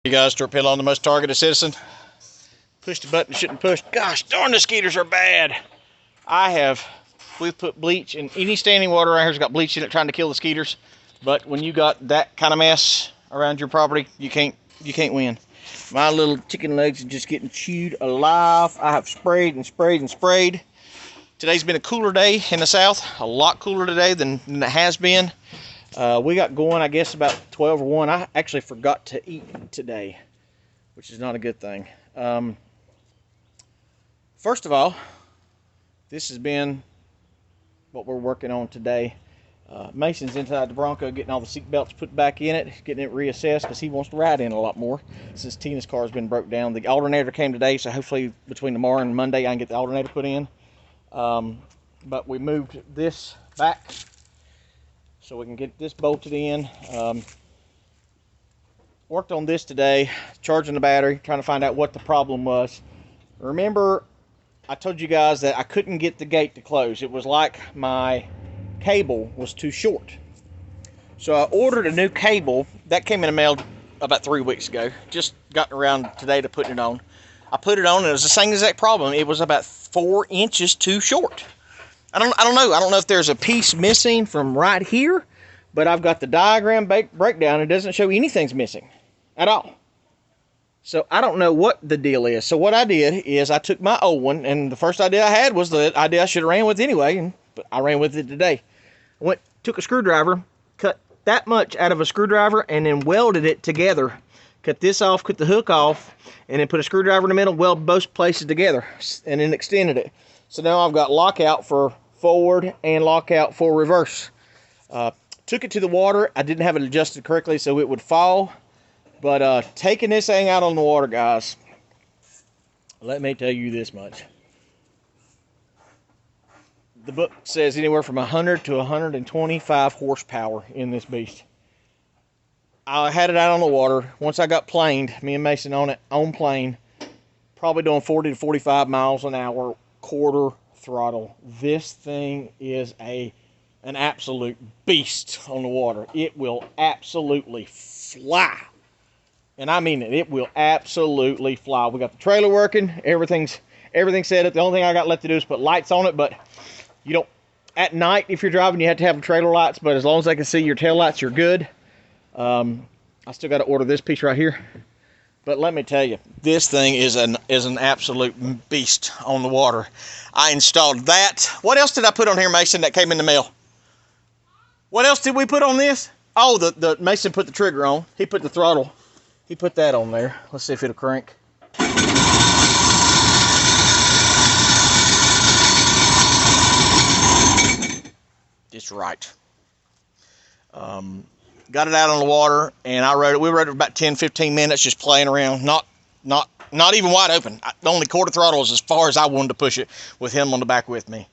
You guys, torpedo on the most targeted citizen. Push the button, shouldn't push. Gosh darn, the mosquitoes are bad. We've put bleach in any standing water around here's got bleach in it trying to kill the mosquitoes. But when you got that kind of mess around your property, you can't win. My little chicken legs are just getting chewed alive. I have sprayed and sprayed and sprayed. Today's been a cooler day in the south, a lot cooler today than it has been. We got going, I guess, about 12 or 1. I actually forgot to eat today, which is not a good thing. First of all, this has been what we're working on today. Mason's inside the Bronco getting all the seat belts put back in it, getting it reassessed because he wants to ride in a lot more since Tina's car has been broke down. The alternator came today, so hopefully between tomorrow and Monday I can get the alternator put in. But we moved this back so we can get this bolted in. Worked on this today, charging the battery, trying to find out what the problem was. Remember, I told you guys that I couldn't get the gate to close. It was like my cable was too short. So I ordered a new cable. That came in the mail about 3 weeks ago. Just got around today to putting it on. I put it on and it was the same exact problem. It was about 4 inches too short. I don't know. I don't know if there's a piece missing from right here, but I've got the diagram breakdown. It doesn't show anything's missing at all. So I don't know what the deal is. So what I did is I took my old one, and the first idea I had was the idea I should have ran with anyway, but I ran with it today. Took a screwdriver, cut that much out of a screwdriver, and then welded it together. Cut this off, cut the hook off, and then put a screwdriver in the middle, weld both places together, and then extended it. So now I've got lockout for forward and lockout for reverse. Took it to the water. I didn't have it adjusted correctly so it would fall. But taking this thing out on the water, guys, let me tell you this much. The book says anywhere from 100 to 125 horsepower in this beast. I had it out on the water. Once I got planed, me and Mason on it, on plane, probably doing 40 to 45 miles an hour, quarter throttle. This thing is an absolute beast on the water. It will absolutely fly. And I mean it. It will absolutely fly. We got the trailer working. Everything's set up. The only thing I got left to do is put lights on it, but you don't, at night, if you're driving, you have to have the trailer lights, but as long as I can see your tail lights, you're good. I still got to order this piece right here. But let me tell you, this thing is an absolute beast on the water. I installed that. What else did I put on here, Mason, that came in the mail? What else did we put on this? Oh, the Mason put the trigger on. He put the throttle. He put that on there. Let's see if it'll crank. It's right. Got it out on the water, and we rode it for about 10-15 minutes just playing around, not even wide open. Only quarter throttle is as far as I wanted to push it with him on the back with me.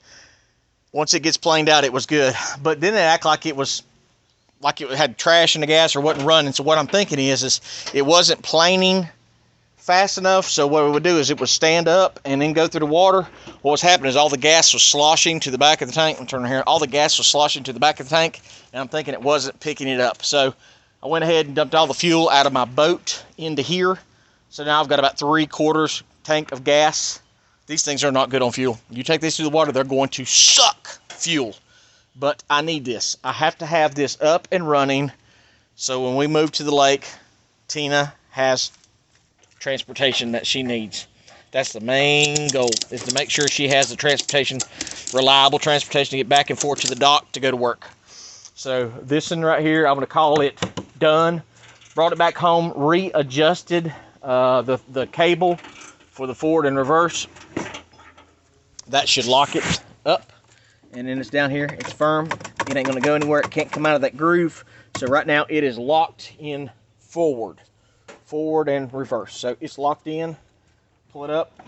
Once it gets planed out, it was good, but then it acted like it had trash in the gas or wasn't running. So what I'm thinking is it wasn't planing fast enough. So what it would do is it would stand up and then go through the water. What was happening is all the gas was sloshing to the back of the tank. I'm turning here. All the gas was sloshing to the back of the tank, and I'm thinking it wasn't picking it up. So I went ahead and dumped all the fuel out of my boat into here. So now I've got about 3/4 tank of gas. These things are not good on fuel. You take these to the water, they're going to suck fuel. But I need this. I have to have this up and running so when we move to the lake, Tina has transportation that she needs. That's the main goal, is to make sure she has the transportation, reliable transportation to get back and forth to the dock to go to work. So this one right here, I'm going to call it done. Brought it back home, readjusted the cable for the forward and reverse. That should lock it up. And then it's down here, it's firm. It ain't gonna go anywhere, it can't come out of that groove. So right now it is locked in forward and reverse. So it's locked in, pull it up,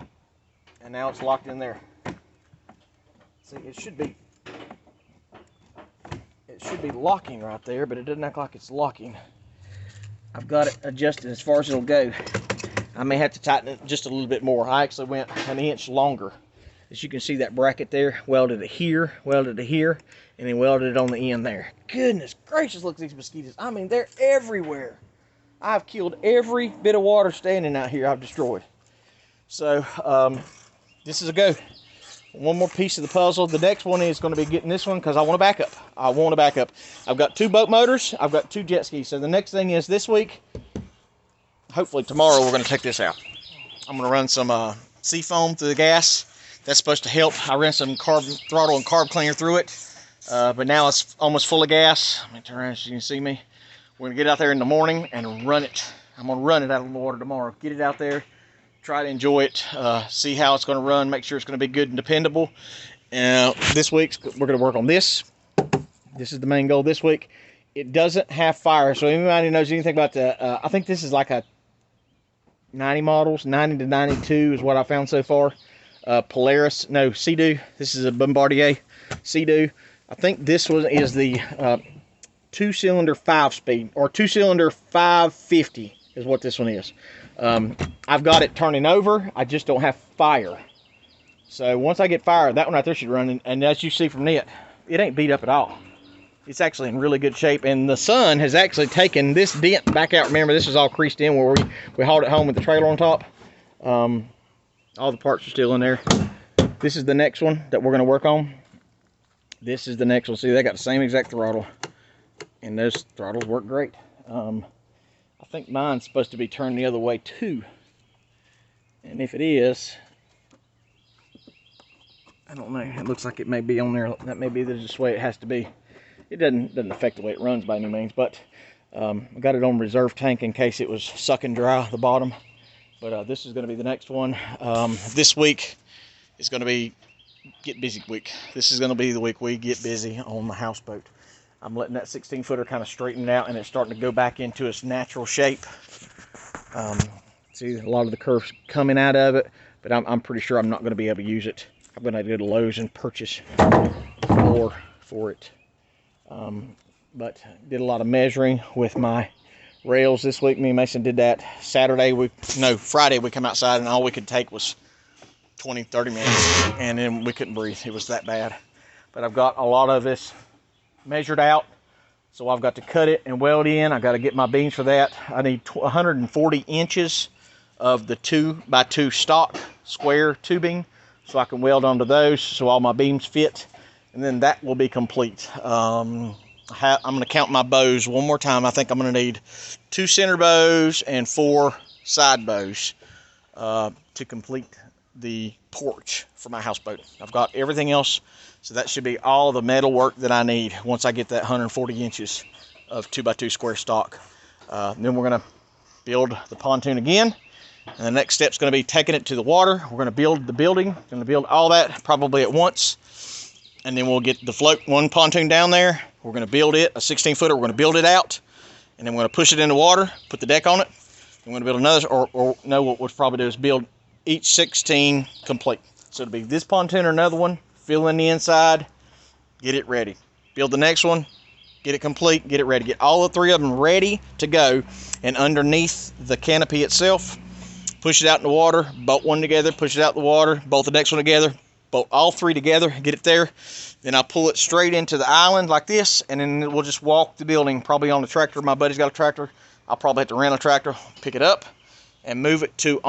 and now it's locked in there. See, it should be locking right there, but it doesn't act like it's locking. I've got it adjusted as far as it'll go. I may have to tighten it just a little bit more. I actually went an inch longer. As you can see, that bracket there, welded it here, and then welded it on the end there. Goodness gracious, look at these mosquitoes. I mean, they're everywhere. I've killed every bit of water standing out here. I've destroyed. So this is a go. One more piece of the puzzle. The next one is going to be getting this one because I want to back up. I've got 2 boat motors. I've got 2 jet skis. So the next thing is this week, hopefully tomorrow, we're going to take this out. I'm going to run some sea foam through the gas. That's supposed to help. I ran some carb throttle and carb cleaner through it, but now it's almost full of gas. Let me turn around so you can see me. We're going to get out there in the morning and run it. I'm going to run it out of the water tomorrow. Get it out there, try to enjoy it, see how it's going to run, make sure it's going to be good and dependable. This week, we're going to work on this. This is the main goal this week. It doesn't have fire, so anybody who knows anything about the, I think this is like a 90 models, 90 to 92 is what I found so far. Polaris, no, Sea-Doo. This is a Bombardier Sea-Doo. I think this one is the 2-cylinder 5-speed, or 2-cylinder 550 is what this one is. I've got it turning over. I just don't have fire. So once I get fire, that one right there should run. And as you see from it ain't beat up at all. It's actually in really good shape. And the sun has actually taken this dent back out. Remember, this was all creased in where we hauled it home with the trailer on top. All the parts are still in there. This is the next one that we're going to work on. This is the next one. See, they got the same exact throttle. And those throttles work great. I think mine's supposed to be turned the other way too. And if it is, I don't know. It looks like it may be on there. That may be just the way it has to be. It doesn't affect the way it runs by any means, but I got it on reserve tank in case it was sucking dry at the bottom. But this is going to be the next one. This week is going to be get busy week. This is going to be the week we get busy on the houseboat. I'm letting that 16-footer kind of straighten out, and it's starting to go back into its natural shape. See, a lot of the curves coming out of it, but I'm pretty sure I'm not going to be able to use it. I'm going to go to Lowe's and purchase more for it. But did a lot of measuring with my rails this week. Me and Mason did that Friday we come outside, and all we could take was 20-30 minutes, and then we couldn't breathe. It was that bad. But I've got a lot of this measured out, so I've got to cut it and weld in. I got to get my beams for that. I need 140 inches of the 2x2 stock square tubing, so I can weld onto those so all my beams fit, and then that will be complete. I'm going to count my bows one more time. I think I'm going to need 2 center bows and 4 side bows to complete the porch for my houseboat. I've got everything else, so that should be all the metal work that I need once I get that 140 inches of 2x2 square stock. Then we're going to build the pontoon again, and the next step is going to be taking it to the water. We're going to build the building, going to build all that probably at once, and then we'll get the float one pontoon down there. We're going to build it, a 16-footer. We're going to build it out, and then we're going to push it in the water, put the deck on it. We're going to build another, or no, what we'll probably do is build each 16 complete. So it'll be this pontoon or another one, fill in the inside, get it ready. Build the next one, get it complete, get it ready. Get all the 3 of them ready to go, and underneath the canopy itself, push it out in the water, bolt one together, push it out in the water, bolt the next one together, bolt all 3 together, get it there. Then I'll pull it straight into the island like this, and then we'll just walk the building, probably on the tractor. My buddy's got a tractor. I'll probably have to rent a tractor, pick it up, and move it to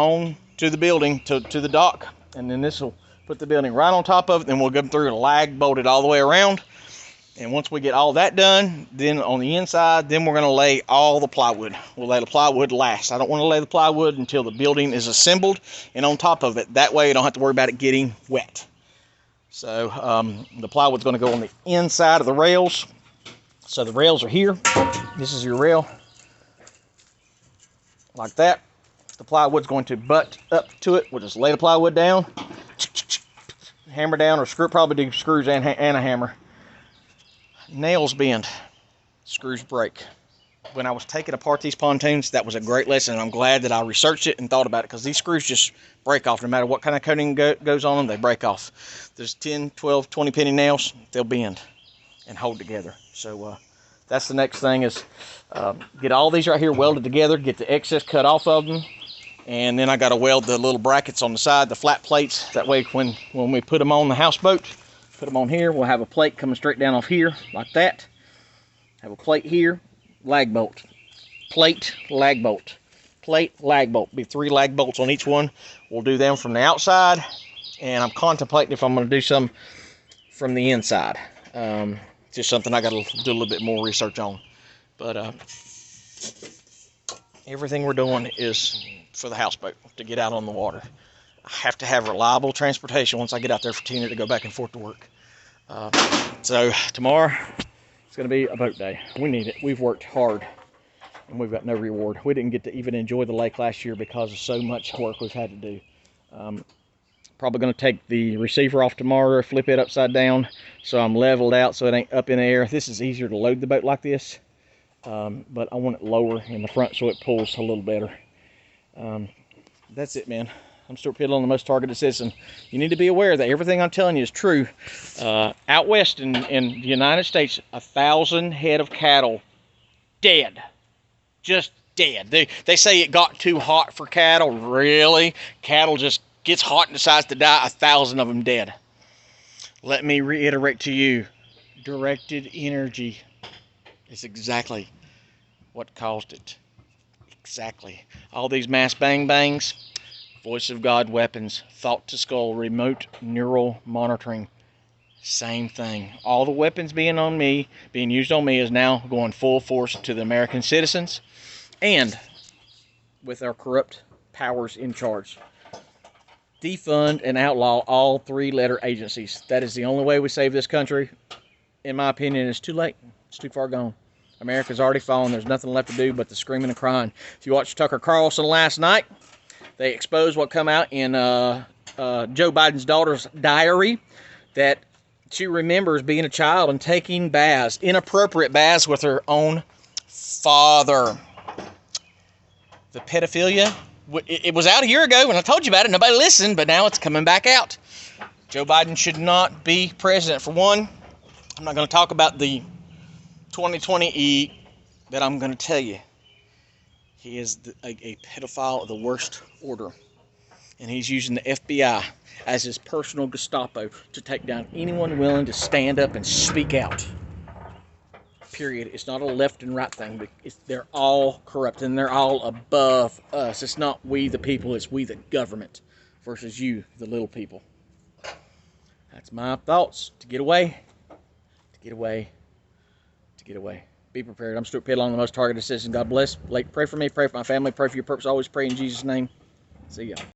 the building, to the dock. And then this will put the building right on top of it. Then we'll go through and lag bolt it all the way around. And once we get all that done, then on the inside, then we're going to lay all the plywood. We'll lay the plywood last. I don't want to lay the plywood until the building is assembled and on top of it. That way you don't have to worry about it getting wet. So the plywood's going to go on the inside of the rails. So the rails are here. This is your rail. Like that. The plywood's going to butt up to it. We'll just lay the plywood down, hammer down, or screw, probably do screws and a hammer. Nails bend, screws break. When I was taking apart these pontoons, that was a great lesson. I'm glad that I researched it and thought about it, because these screws just break off. No matter what kind of coating goes on them, they break off. There's 10, 12, 20 penny nails, they'll bend and hold together. So that's the next thing, is get all these right here welded together, get the excess cut off of them, and then I got to weld the little brackets on the side, the flat plates. That way when we put them on the houseboat, put them on here, we'll have a plate coming straight down off here like that. Have a plate here, lag bolt. plate lag bolt. Plate lag bolt. Be 3 lag bolts on each one. We'll do them from the outside, and I'm contemplating if I'm going to do some from the inside. Just something I got to do a little bit more research on. But everything we're doing is for the houseboat, to get out on the water. I have to have reliable transportation once I get out there for Tina to go back and forth to work. So tomorrow, it's going to be a boat day. We need it. We've worked hard, and we've got no reward. We didn't get to even enjoy the lake last year because of so much work we've had to do. Probably going to take the receiver off tomorrow, flip it upside down so I'm leveled out so it ain't up in the air. This is easier to load the boat like this, but I want it lower in the front so it pulls a little better. That's it, man. I'm Stuart Piddle, the most targeted citizen. You need to be aware that everything I'm telling you is true. Out west in the United States, 1,000 head of cattle dead. Just dead. They say it got too hot for cattle. Really? Cattle just gets hot and decides to die. 1,000 of them dead. Let me reiterate to you, directed energy is exactly what caused it. Exactly. All these mass bang-bangs, voice of God weapons, thought to skull, remote neural monitoring, same thing. All the weapons being used on me is now going full force to the American citizens and with our corrupt powers in charge. Defund and outlaw all 3-letter agencies. That is the only way we save this country. In my opinion, it's too late. It's too far gone. America's already fallen. There's nothing left to do but the screaming and crying. If you watched Tucker Carlson last night, they exposed what come out in Joe Biden's daughter's diary, that she remembers being a child and taking baths, inappropriate baths with her own father. The pedophilia, it was out a year ago when I told you about it. Nobody listened, but now it's coming back out. Joe Biden should not be president. For one, I'm not going to talk about the 2020 that I'm going to tell you. He is a pedophile of the worst order. And he's using the FBI as his personal Gestapo to take down anyone willing to stand up and speak out. Period. It's not a left and right thing. But they're all corrupt and they're all above us. It's not we the people, it's we the government versus you, the little people. That's my thoughts. To get away. Be prepared. I'm Stuart Piddle, the most targeted citizen. God bless. Pray for me. Pray for my family. Pray for your purpose. Always pray in Jesus' name. See ya.